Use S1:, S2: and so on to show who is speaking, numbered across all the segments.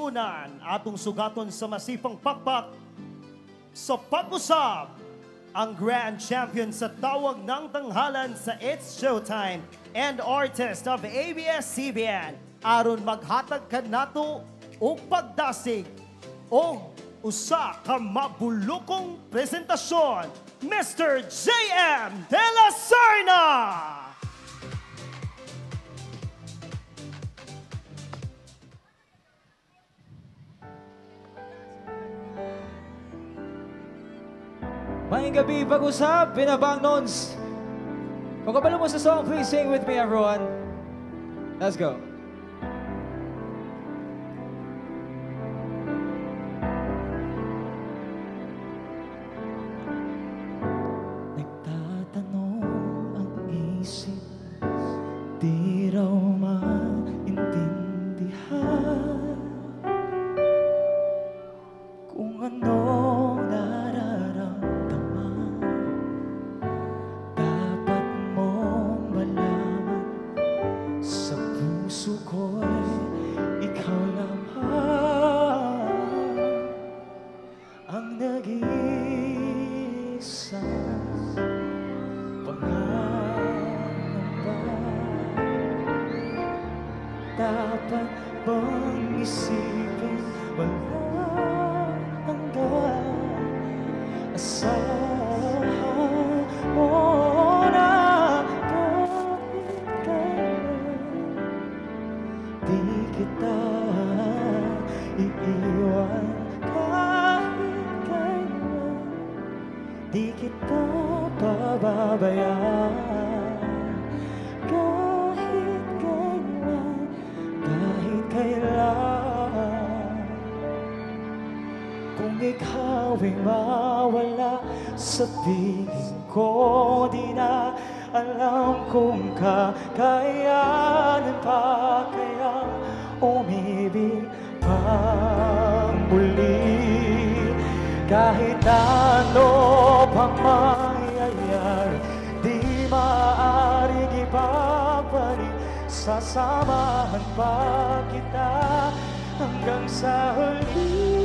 S1: kanasunan atong sugaton sa masipang pakpak sa pag-usab ang Grand Champion sa tawag ng tanghalan sa It's Showtime and Artist of ABS-CBN aron maghatag kanato og pagdasig o usa ka mabulukong presentasyon, Mr. J.M. De La Serna!
S2: Maayong gabi, pag-usap, Binabang Nons. Kung kabalo mo sa song, please sing with me, everyone. Let's go.
S3: Nagtatanong ang isip, di raw maintindihan kung ano nararamdaman. Dapat mong malaman, sa puso ko'y ikaw lamang ang nag-iisa pangangamba. Dapat bang isipin walang hanggan? Asahan mo na kahit kailan di kita iiwan. Kahit kailan di kita pababayaan. Kahit kailan, kahit kailan. Kung ikaw'y mawala sa piling ko, di na alam kung kakayanin pa kaya umibig pang muli. Kahit ano pang mangyayari, di maaaring ibabalik. Sasamahan pa kita hanggang sa huli.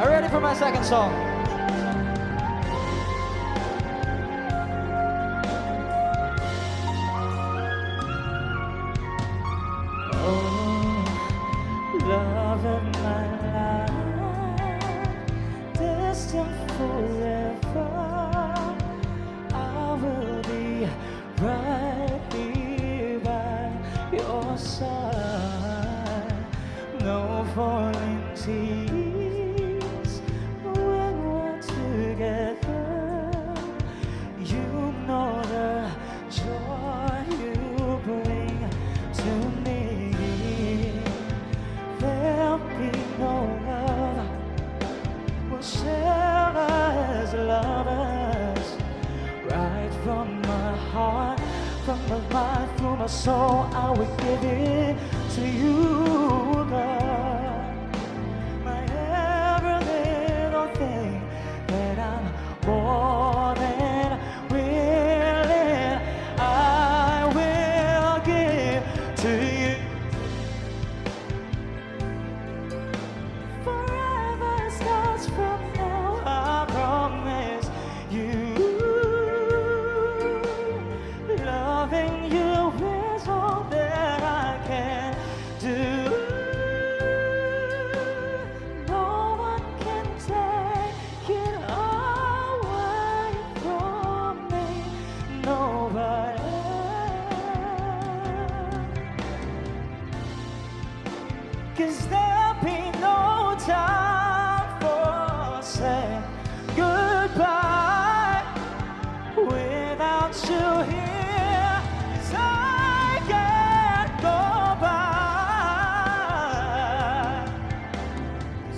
S2: Are you ready for my second song?
S3: Oh, love of my life, destined forever. I will be right here by your side. No falling tears when we're together. You know the joy you bring to me. There'll be no love will share as lovers. Right from my heart, from my mind, through my soul, I will give it to you, God. My every little thing that I'm more than willing, I will give to you. Forever starts from now, I promise you. Loving you is all that I can do. No one can take it away from me. Nobody. 'Cause there'll be no time for saying goodbye without you here. 'Cause I can't go by.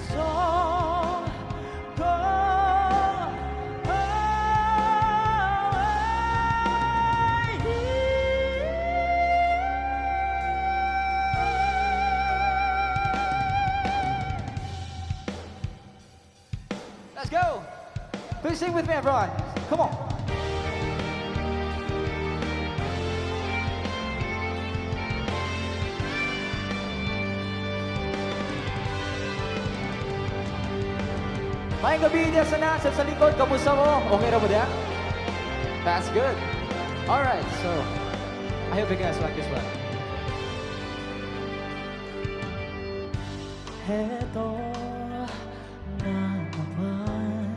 S3: So go away.
S2: Please sing with me, everyone. Come on. May gabi niya sa nasa sa likod. Kamusta mo? Okay na ba diyan? That's good. Alright, so I hope you guys like this one.
S3: Heto na naman,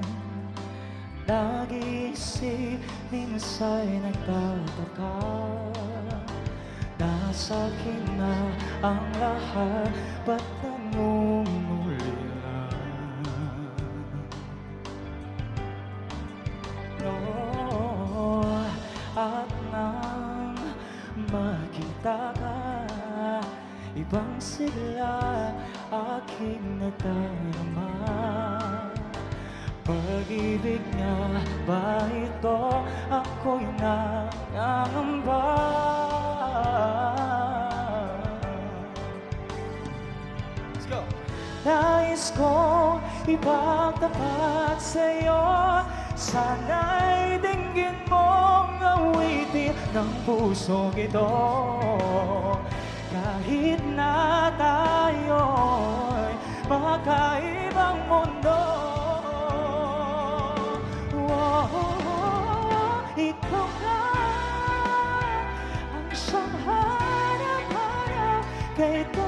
S3: nag-iisip, minsa'y nagtataka. Nasa akin na ang lahat, ba't namumulila? At nang makita ka, ibang sigla aking nadarama. Pag-ibig nga ba ito? Ako'y nangangamba.
S2: Let's go.
S3: Nais kong ipagtapat sa'yo, sana'y dinggin mong awitin ng pusong ito. Kahit na tayo'y magkaibang mundo, ikaw na ang siyang hanap-hanap, kaya ito